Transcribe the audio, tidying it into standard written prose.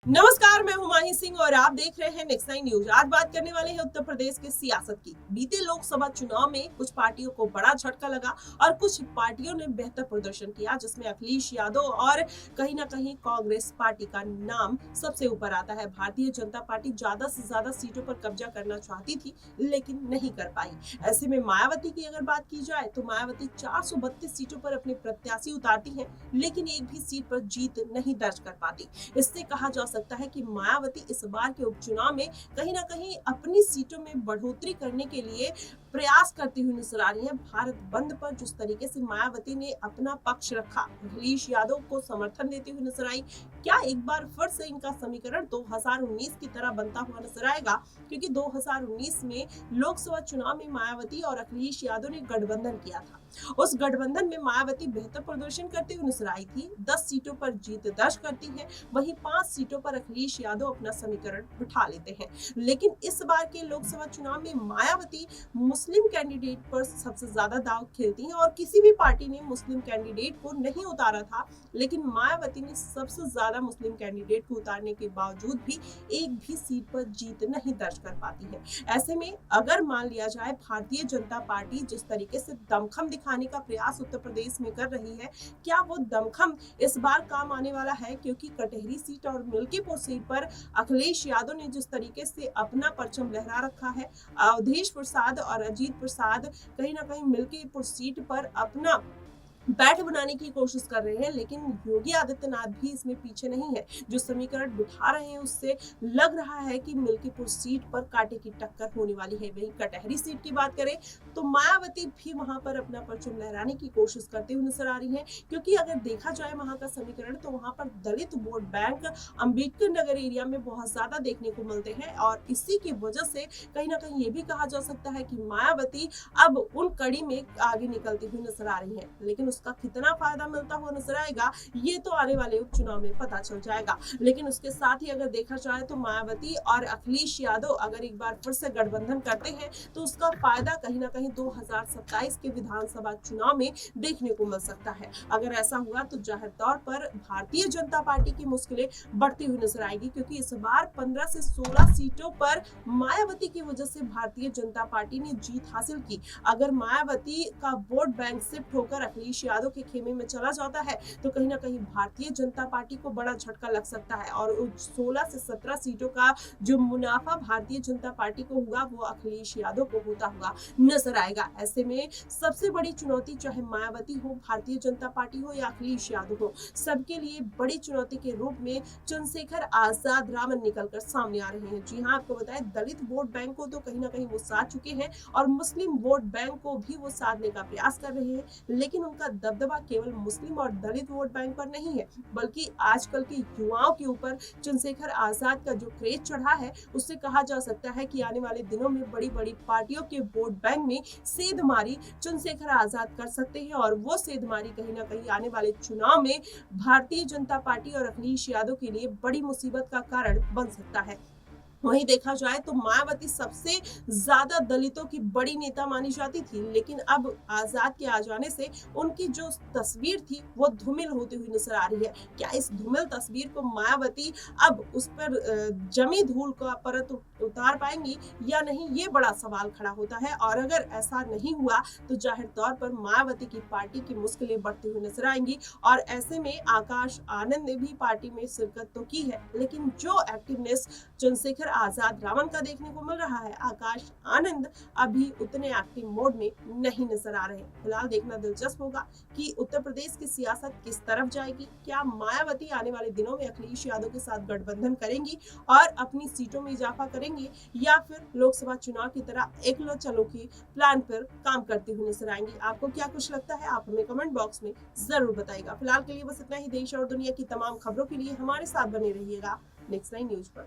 नमस्कार, मैं हुमायूं सिंह और आप देख रहे हैं नेक्स्ट 9 न्यूज। आज बात करने वाले हैं उत्तर प्रदेश की सियासत की। बीते लोकसभा चुनाव में कुछ पार्टियों को बड़ा झटका लगा और कुछ पार्टियों ने बेहतर प्रदर्शन किया, जिसमें अखिलेश यादव और कहीं ना कहीं कांग्रेस पार्टी का नाम सबसे ऊपर आता है। भारतीय जनता पार्टी ज्यादा से ज्यादा सीटों पर कब्जा करना चाहती थी, लेकिन नहीं कर पाई। ऐसे में मायावती की अगर बात की जाए तो मायावती 432 सीटों पर अपने प्रत्याशी उतारती है, लेकिन एक भी सीट पर जीत नहीं दर्ज कर पाती। इससे कहा जा सकता है कि मायावती इस बार के उपचुनाव में कहीं ना कहीं अपनी सीटों में बढ़ोतरी करने के लिए प्रयास करती हुई नजर आ रही है। भारत बंद पर जिस तरीके से मायावती ने अपना पक्ष रखा, अखिलेश यादव को समर्थन देती हुई नजर आई, क्या एक बार फिर से इनका समीकरण 2019 की तरह बनता हुआ नजर आएगा? क्योंकि 2019 में लोकसभा चुनाव में मायावती और अखिलेश यादव ने गठबंधन किया था। उस गठबंधन में मायावती बेहतर प्रदर्शन करते हुए नजर आई थी, 10 सीटों पर जीत दर्ज करती है, वहीं 5 सीटों पर अखिलेश यादव अपना समीकरण बिठा लेते हैं। लेकिन इस बार के लोकसभा चुनाव में मायावती मुस्लिम कैंडिडेट पर सबसे ज्यादा दांव खेलती हैं और किसी भी पार्टी ने मुस्लिम कैंडिडेट को नहीं उतारा था, लेकिन मायावती ने सबसे ज्यादा मुस्लिम कैंडिडेट को उतारने के बावजूद भी एक भी सीट पर जीत नहीं दर्ज कर पाती है। ऐसे में अगर मान लिया जाए भारतीय जनता पार्टी जिस तरीके से दमखम दिखाने का प्रयास उत्तर प्रदेश में कर रही है, क्या वो दमखम इस बार काम आने वाला है? क्योंकि कटहरी सीट और मिल्कीपुर सीट पर अखिलेश यादव ने जिस तरीके से अपना परचम लहरा रखा है, अवधेश प्रसाद और अजीत प्रसाद कहीं ना कहीं मिल्कीपुर सीट पर अपना बैठ बनाने की कोशिश कर रहे हैं, लेकिन योगी आदित्यनाथ भी इसमें पीछे नहीं है। जो समीकरण बिठा रहे हैं उससे लग रहा है कि मिल्कीपुर सीट पर कांटे की टक्कर होने वाली है। वहीं कटहरी सीट की बात करें तो मायावती भी वहां पर अपना परचम लहराने की कोशिश करते हुए नजर आ रही है, क्योंकि अगर देखा जाए वहां का समीकरण तो वहां पर दलित vote bank Ambedkar Nagar area में बहुत ज्यादा देखने को मिलते हैं और इसी की वजह से कहीं ना कहीं ये भी कहा जा सकता है कि मायावती अब उन कड़ी में आगे निकलती हुई नजर आ रही है। लेकिन उसका कितना फायदा मिलता हुआ नजर आएगा, ये तो आने वाले उपचुनाव में पता चल जाएगा। लेकिन उसके साथ ही अगर देखा जाए तो मायावती और अखिलेश यादव अगर एक बार फिर से गठबंधन करते हैं तो उसका फायदा कहीं ना कहीं 2027 के विधानसभा चुनाव में देखने को मिल सकता है। अगर ऐसा हुआ तो जाहिर तौर पर भारतीय जनता पार्टी की मुश्किलें बढ़ती हुई नजर आएगी, क्योंकि इस बार 15 से 16 सीटों पर मायावती की वजह से भारतीय जनता पार्टी ने जीत हासिल की। अगर मायावती का वोट बैंक शिफ्ट होकर अखिलेश यादव के खेमे में चला जाता है तो कहीं ना कहीं भारतीय जनता पार्टी को बड़ा झटका लग सकता है और 16 से 17 सीटों का जो मुनाफा भारतीय जनता पार्टी को हुआ वो अखिलेश यादव को होता हुआ नजर आएगा। ऐसे में सबसे बड़ी चुनौती चाहे मायावती हो, भारतीय जनता पार्टी हो या अखिलेश यादव हो, सबके लिए बड़ी चुनौती के रूप में चंद्रशेखर आजाद रामन निकलकर सामने आ रहे हैं। जी हाँ, आपको बताएं दलित वोट बैंक को तो कहीं ना कहीं वो साध चुके हैं और मुस्लिम वोट बैंक को भी वो साधने का प्रयास कर रहे हैं, लेकिन उनका दबदबा केवल मुस्लिम और दलित वोट बैंक पर नहीं है, बल्कि आजकल के युवाओं के ऊपर चंद्रशेखर आजाद का जो क्रेज चढ़ा है उससे कहा जा सकता है कि आने वाले दिनों में बड़ी बड़ी पार्टियों के वोट बैंक में सेधमारी चंद्रशेखर आजाद कर सकते हैं और वो सेधमारी कहीं ना कहीं आने वाले चुनाव में भारतीय जनता पार्टी और अखिलेश यादव के लिए बड़ी मुसीबत का कारण बन सकता है। वहीं देखा जाए तो मायावती सबसे ज्यादा दलितों की बड़ी नेता मानी जाती थी, लेकिन अब आजाद के आ जाने से उनकी जो तस्वीर थी वो धूमिल होती हुई नजर आ रही है। क्या इस धूमिल तस्वीर को मायावती अब उस पर जमी धूल का परत उतार पाएंगी या नहीं, ये बड़ा सवाल खड़ा होता है। और अगर ऐसा नहीं हुआ तो जाहिर तौर पर मायावती की पार्टी की मुश्किलें बढ़ती हुई नजर आएंगी। और ऐसे में आकाश आनंद ने भी पार्टी में शिरकत तो की है, लेकिन जो एक्टिवनेस चंद्रशेखर आजाद रावण का देखने को मिल रहा है, आकाश आनंद अभी उतने एक्टिव मोड में नहीं नजर आ रहे। फिलहाल देखना दिलचस्प होगा कि उत्तर प्रदेश की सियासत किस तरफ जाएगी। क्या मायावती आने वाले दिनों में अखिलेश यादव के साथ गठबंधन करेंगी और अपनी सीटों में इजाफा करेंगे, या फिर लोकसभा चुनाव की तरह एक लो चलो की प्लान पर काम करते हुए नजर आएंगी? आपको क्या कुछ लगता है, आप हमें कमेंट बॉक्स में जरूर बताइएगा। फिलहाल के लिए बस इतना ही। देश और दुनिया की तमाम खबरों के लिए हमारे साथ बने रहिएगा नेक्स्ट 9 न्यूज पर।